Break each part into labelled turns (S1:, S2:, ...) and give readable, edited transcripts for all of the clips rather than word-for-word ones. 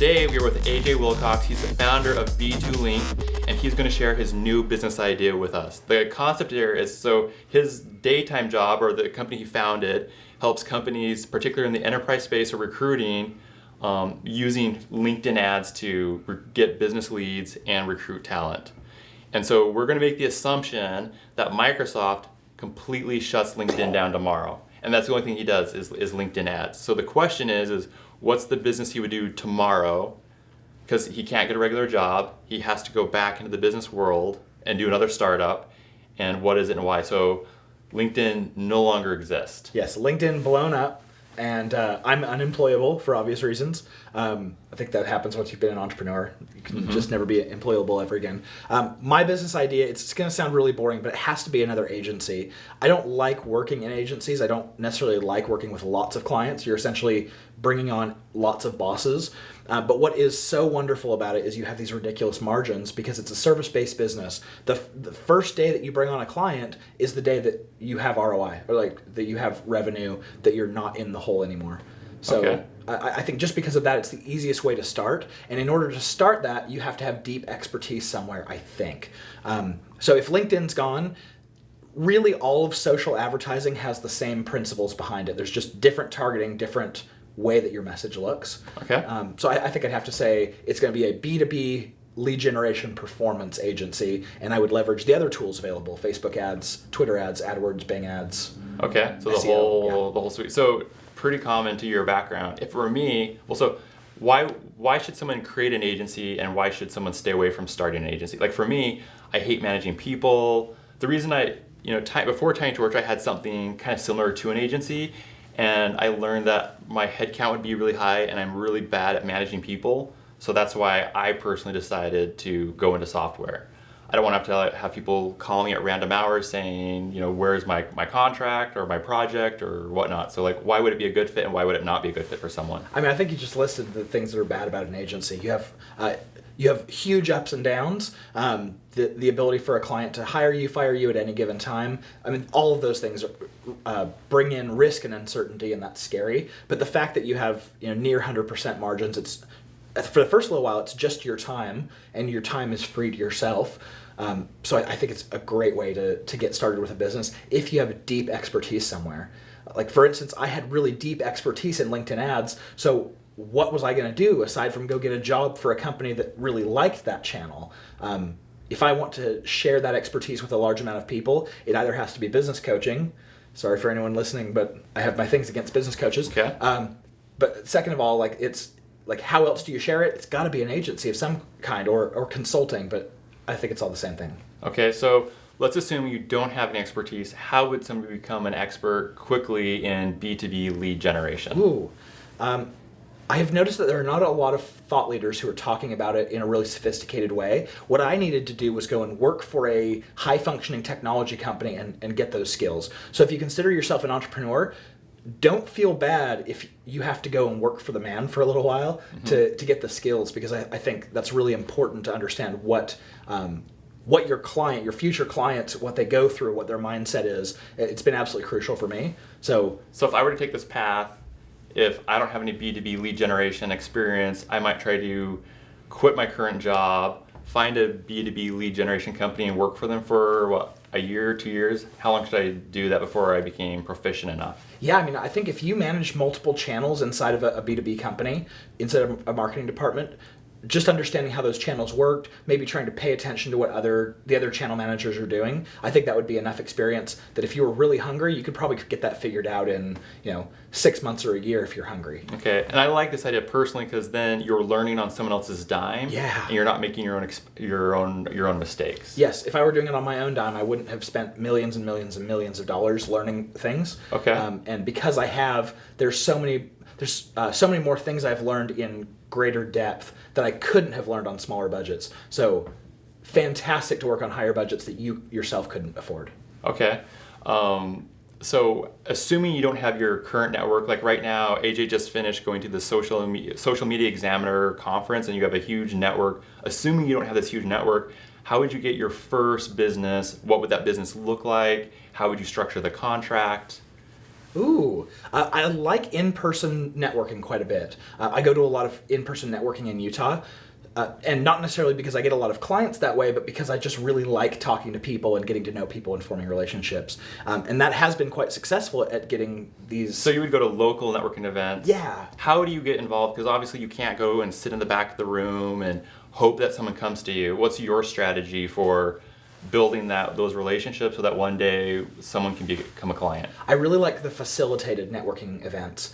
S1: today we are with AJ Wilcox. He's the founder of B2Link, and he's going to share his new business idea with us. The concept here is, so his daytime job, or the company he founded, helps companies, particularly in the enterprise space or recruiting, using LinkedIn ads to get business leads and recruit talent. And so we're going to make the assumption that Microsoft completely shuts LinkedIn down tomorrow. And that's the only thing he does is LinkedIn ads. So the question is what's the business he would do tomorrow? Because he can't get a regular job. He has to go back into the business world and do another startup. And what is it and why? So LinkedIn no longer exists.
S2: Yes, LinkedIn blown up, and I'm unemployable for obvious reasons. I think that happens once you've been an entrepreneur. You can just never be employable ever again. My business idea, it's going to sound really boring, but it has to be another agency. I don't like working in agencies. I don't necessarily like working with lots of clients. You're essentially bringing on lots of bosses. But what is so wonderful about it is you have these ridiculous margins because it's a service-based business. The first day that you bring on a client is the day that you have ROI, or like that you have revenue, that you're not in the hole anymore. So
S1: Okay.
S2: I think just because of that, it's the easiest way to start. And in order to start that, you have to have deep expertise somewhere, I think. So if LinkedIn's gone, really all of social advertising has the same principles behind it. There's just different targeting, different way that your message looks.
S1: Okay.
S2: So I think I'd have to say it's going to be a B2B lead generation performance agency, and I would leverage the other tools available: Facebook ads, Twitter ads, AdWords, Bing ads.
S1: Okay. So
S2: SEO,
S1: the whole suite. So pretty common to your background. If for me, well, so why should someone create an agency, and why should someone stay away from starting an agency? Like for me, I hate managing people. The reason before Tiny Torch, I had something kind of similar to an agency, and I learned that my headcount would be really high, and I'm really bad at managing people. So that's why I personally decided to go into software. I don't want to have people call me at random hours saying, where's my contract or my project or whatnot. So why would it be a good fit, and why would it not be a good fit for someone?
S2: I mean, I think you just listed the things that are bad about an agency. You have huge ups and downs. The ability for a client to hire you, fire you at any given time. I mean, all of those things bring in risk and uncertainty, and that's scary. But the fact that you have near 100% margins, it's for the first little while, it's just your time, and your time is free to yourself. So I think it's a great way to get started with a business if you have a deep expertise somewhere. Like for instance, I had really deep expertise in LinkedIn ads. So what was I going to do aside from go get a job for a company that really liked that channel? If I want to share that expertise with a large amount of people, it either has to be business coaching. Sorry for anyone listening, but I have my things against business coaches.
S1: Okay.
S2: But second of all, it's how else do you share it? It's got to be an agency of some kind or consulting, but I think it's all the same thing.
S1: Okay, so let's assume you don't have any expertise. How would somebody become an expert quickly in B2B lead generation?
S2: Ooh. I have noticed that there are not a lot of thought leaders who are talking about it in a really sophisticated way. What I needed to do was go and work for a high-functioning technology company and get those skills. So if you consider yourself an entrepreneur, don't feel bad if you have to go and work for the man for a little while to get the skills, because I think that's really important to understand what your client, your future clients, what they go through, what their mindset is. It's been absolutely crucial for me. So
S1: if I were to take this path, if I don't have any B2B lead generation experience, I might try to quit my current job, find a B2B lead generation company and work for them for a year, 2 years? How long should I do that before I became proficient enough?
S2: Yeah, I mean, I think if you manage multiple channels inside of a B2B company, inside of a marketing department, just understanding how those channels worked, maybe trying to pay attention to what the other channel managers are doing, I think that would be enough experience that if you were really hungry, you could probably get that figured out in 6 months or a year if you're hungry.
S1: Okay, and I like this idea personally because then you're learning on someone else's dime.
S2: Yeah.
S1: And you're not making your own mistakes.
S2: Yes, if I were doing it on my own dime, I wouldn't have spent millions and millions and millions of dollars learning things.
S1: Okay.
S2: And because I have, there's so many more things I've learned in greater depth that I couldn't have learned on smaller budgets. So fantastic to work on higher budgets that you yourself couldn't afford.
S1: Okay. So assuming you don't have your current network, like right now, AJ just finished going to the Social Media Examiner conference and you have a huge network. Assuming you don't have this huge network, how would you get your first business? What would that business look like? How would you structure the contract?
S2: Ooh, I like in-person networking quite a bit. I go to a lot of in-person networking in Utah, and not necessarily because I get a lot of clients that way, but because I just really like talking to people and getting to know people and forming relationships. And that has been quite successful at getting these.
S1: So you would go to local networking events.
S2: Yeah.
S1: How do you get involved? Because obviously you can't go and sit in the back of the room and hope that someone comes to you. What's your strategy for building those relationships so that one day someone can become a client?
S2: I really like the facilitated networking events.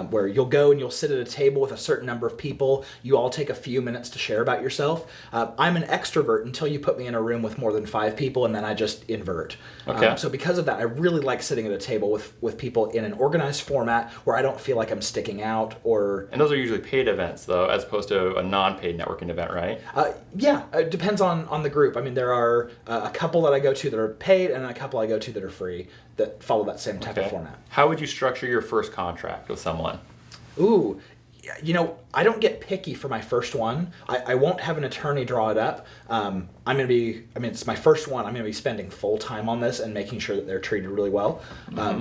S2: Where you'll go and you'll sit at a table with a certain number of people. You all take a few minutes to share about yourself. I'm an extrovert until you put me in a room with more than 5 people, and then I just invert.
S1: Okay.
S2: So because of that, I really like sitting at a table with people in an organized format where I don't feel like I'm sticking out or...
S1: And those are usually paid events, though, as opposed to a non-paid networking event, right?
S2: Yeah, it depends on the group. I mean, there are a couple that I go to that are paid and a couple I go to that are free that follow that same type of format.
S1: How would you structure your first contract with someone?
S2: Ooh, I don't get picky for my first one. I won't have an attorney draw it up. It's my first one. I'm going to be spending full time on this and making sure that they're treated really well.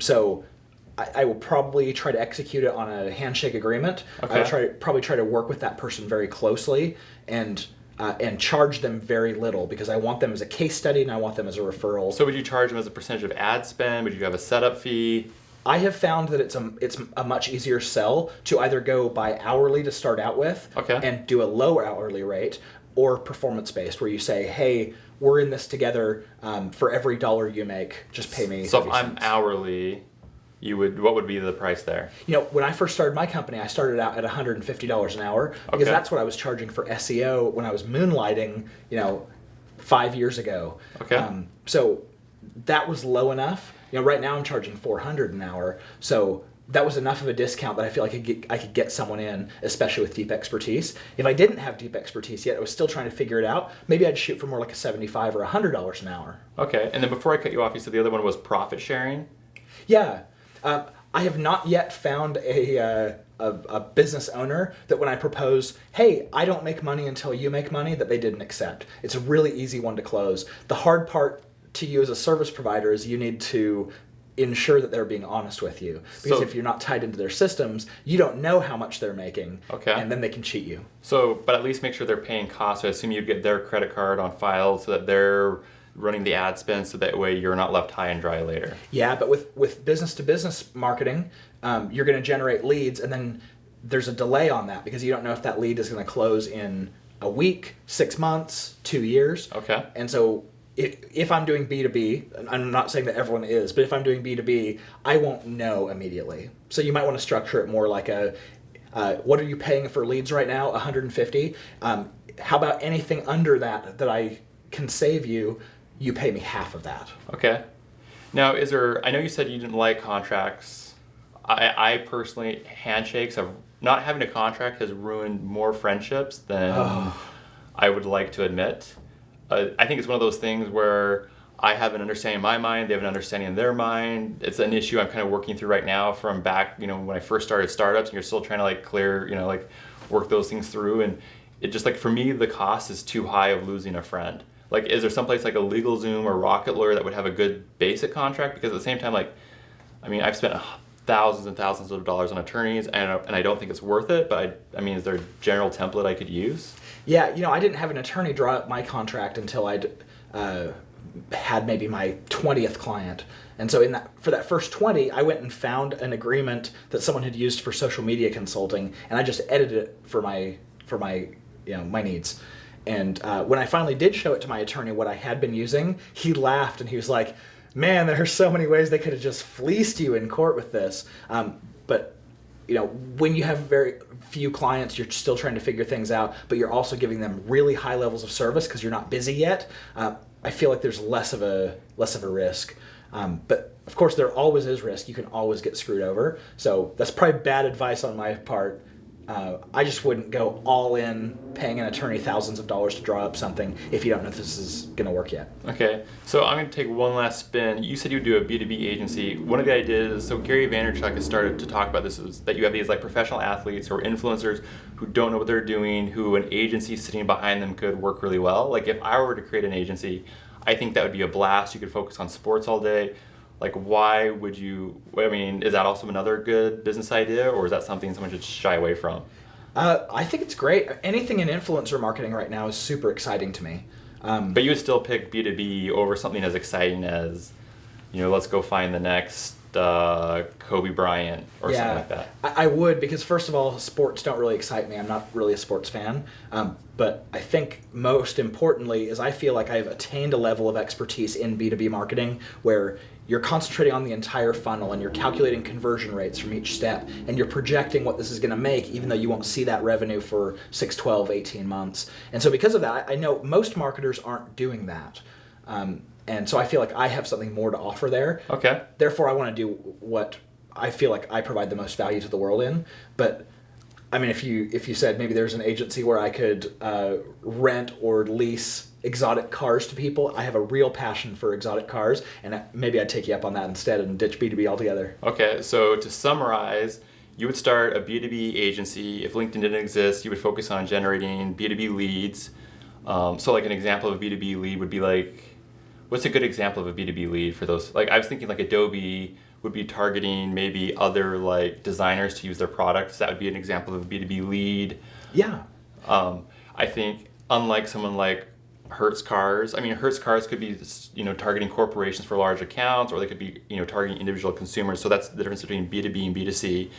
S2: So I will probably try to execute it on a handshake agreement.
S1: Okay.
S2: I'll probably try to work with that person very closely and charge them very little because I want them as a case study and I want them as a referral.
S1: So would you charge them as a percentage of ad spend? Would you have a setup fee?
S2: I have found that it's a much easier sell to either go by hourly to start out with and do a lower hourly rate, or performance-based where you say, hey, we're in this together, for every dollar you make, just pay me.
S1: So if I'm hourly, what would be the price there?
S2: When I first started my company, I started out at $150 an hour because that's what I was charging for SEO when I was moonlighting, 5 years ago.
S1: Okay.
S2: So that was low enough. Right now I'm charging $400 an hour, so that was enough of a discount that I feel like I could get someone in, especially with deep expertise. If I didn't have deep expertise yet, I was still trying to figure it out. Maybe I'd shoot for more like a $75 or $100 an hour.
S1: Okay, and then before I cut you off, you said the other one was profit sharing?
S2: Yeah. I have not yet found a business owner that when I propose, hey, I don't make money until you make money, that they didn't accept. It's a really easy one to close. The hard part to you as a service provider is you need to ensure that they're being honest with you. Because if you're not tied into their systems, you don't know how much they're making.
S1: Okay.
S2: And then they can cheat you.
S1: So, but at least make sure they're paying costs. I assume you get their credit card on file so that they're running the ad spend so that way you're not left high and dry later.
S2: Yeah, but with business-to-business marketing, you're going to generate leads, and then there's a delay on that because you don't know if that lead is going to close in a week, 6 months, 2 years.
S1: Okay.
S2: And so if I'm doing B2B, I'm not saying that everyone is, but if I'm doing B2B, I won't know immediately. So you might want to structure it more like what are you paying for leads right now? 150. How about anything under that I can save you? You pay me half of that.
S1: Okay. Now, I know you said you didn't like contracts. I personally, not having a contract has ruined more friendships than I would like to admit. I think it's one of those things where I have an understanding in my mind, they have an understanding in their mind. It's an issue I'm kind of working through right now from back, when I first started startups, and you're still trying to clear, work those things through. And it just for me, the cost is too high of losing a friend. Is there someplace like a LegalZoom or Rocket Lawyer that would have a good basic contract? Because at the same time, I've spent thousands and thousands of dollars on attorneys, and I don't think it's worth it. But is there a general template I could use?
S2: Yeah, I didn't have an attorney draw up my contract until I'd had maybe my 20th client. And so for that first 20, I went and found an agreement that someone had used for social media consulting, and I just edited it for my my needs. And when I finally did show it to my attorney what I had been using, he laughed and he was like, man, there are so many ways they could have just fleeced you in court with this. But when you have very few clients, you're still trying to figure things out, but you're also giving them really high levels of service because you're not busy yet. I feel like there's less of a risk. But of course, there always is risk. You can always get screwed over. So that's probably bad advice on my part. I just wouldn't go all in paying an attorney thousands of dollars to draw up something if you don't know if this is going to work yet.
S1: Okay, so I'm going to take one last spin. You said you would do a B2B agency. One of the ideas, so Gary Vaynerchuk has started to talk about this, is that you have these professional athletes or influencers who don't know what they're doing, who an agency sitting behind them could work really well. If I were to create an agency, I think that would be a blast. You could focus on sports all day. Like, why would you, I mean, is that also another good business idea, or is that something someone should shy away from?
S2: I think it's great. Anything in influencer marketing right now is super exciting to me.
S1: But you would still pick B2B over something as exciting as, let's go find the next Kobe Bryant or something like that.
S2: I would, because first of all, sports don't really excite me. I'm not really a sports fan. But I think most importantly is I feel like I've attained a level of expertise in B2B marketing where you're concentrating on the entire funnel and you're calculating conversion rates from each step and you're projecting what this is going to make, even though you won't see that revenue for 6, 12, 18 months. And so because of that, I know most marketers aren't doing that. And so I feel like I have something more to offer there.
S1: Okay.
S2: Therefore, I want to do what I feel like I provide the most value to the world in. But I mean, if you said maybe there's an agency where I could rent or lease exotic cars to people, I have a real passion for exotic cars, and maybe I'd take you up on that instead and ditch B2B altogether.
S1: Okay, so to summarize, you would start a B2B agency. If LinkedIn didn't exist, you would focus on generating B2B leads. So like an example of a B2B lead would be like, what's a good example of a B2B lead for those? Like I was thinking like Adobe would be targeting maybe other like designers to use their products. That would be an example of a B2B lead.
S2: Yeah.
S1: I think unlike someone like Hertz Cars, I mean Hertz Cars could be targeting corporations for large accounts, or they could be targeting individual consumers. So that's the difference between B2B and B2C.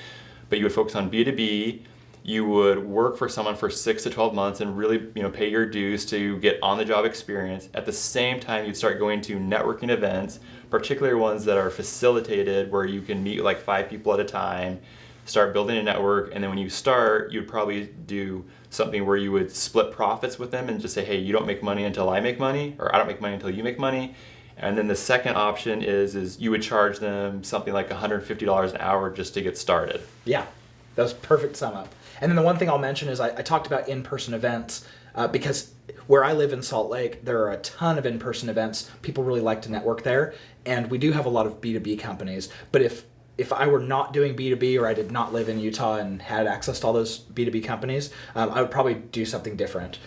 S1: But you would focus on B2B. You would work for someone for 6 to 12 months and really pay your dues to get on-the-job experience. At the same time, you'd start going to networking events, particularly ones that are facilitated where you can meet like 5 people at a time, start building a network, and then when you start, you'd probably do something where you would split profits with them and just say, hey, you don't make money until I make money, or I don't make money until you make money. And then the second option is you would charge them something like $150 an hour just to get started.
S2: Yeah, that was a perfect sum up. And then the one thing I'll mention is I talked about in-person events because where I live in Salt Lake, there are a ton of in-person events. People really like to network there. And we do have a lot of B2B companies. But if I were not doing B2B, or I did not live in Utah and had access to all those B2B companies, I would probably do something different.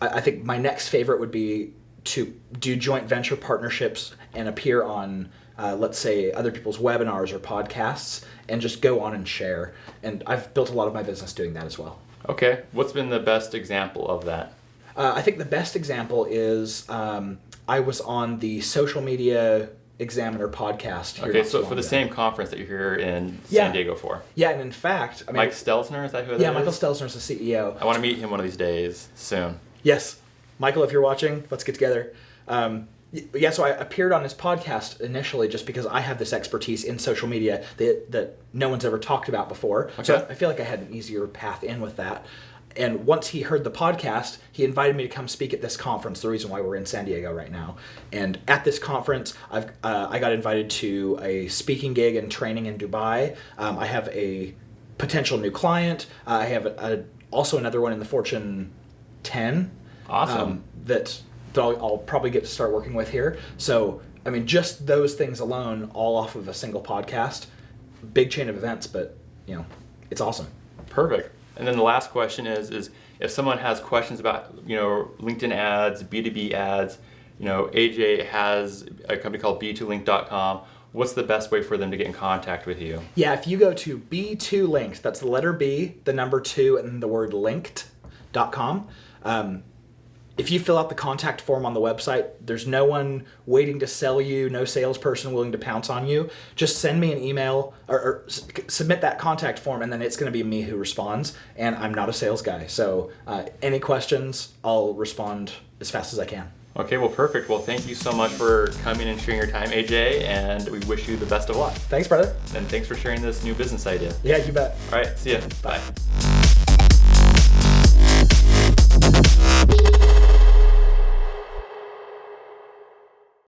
S2: I think my next favorite would be to do joint venture partnerships and appear on let's say other people's webinars or podcasts and just go on and share. And I've built a lot of my business doing that as well.
S1: Okay. What's been the best example of that?
S2: I think the best example is I was on the Social Media Examiner podcast here.
S1: Okay, so for the same conference that you're here in San Diego for.
S2: Yeah, and in fact, I mean,
S1: Mike Stelzner, is that who that is?
S2: Yeah, Michael Stelzner is the CEO.
S1: I want to meet him one of these days soon.
S2: Yes. Michael, if you're watching, let's get together. So I appeared on his podcast initially just because I have this expertise in social media that no one's ever talked about before. Okay. So I feel like I had an easier path in with that. And once he heard the podcast, he invited me to come speak at this conference, the reason why we're in San Diego right now. And at this conference, I got invited to a speaking gig and training in Dubai. I have a potential new client. I have also another one in the Fortune 10.
S1: Awesome.
S2: That I'll probably get to start working with here. So, I mean, just those things alone, all off of a single podcast. Big chain of events, but, it's awesome.
S1: Perfect. And then the last question is if someone has questions about, LinkedIn ads, B2B ads, AJ has a company called b2link.com. What's the best way for them to get in contact with you?
S2: Yeah, if you go to B2Linked, that's the letter B, the number 2, and the word linked.com. If you fill out the contact form on the website, there's no one waiting to sell you, no salesperson willing to pounce on you. Just send me an email or submit that contact form, and then it's going to be me who responds. And I'm not a sales guy, so any questions, I'll respond as fast as I can.
S1: Okay, well, perfect. Well, thank you so much for coming and sharing your time, AJ, and we wish you the best of luck.
S2: Thanks, brother.
S1: And thanks for sharing this new business idea.
S2: Yeah, you bet.
S1: All right, see ya. Bye.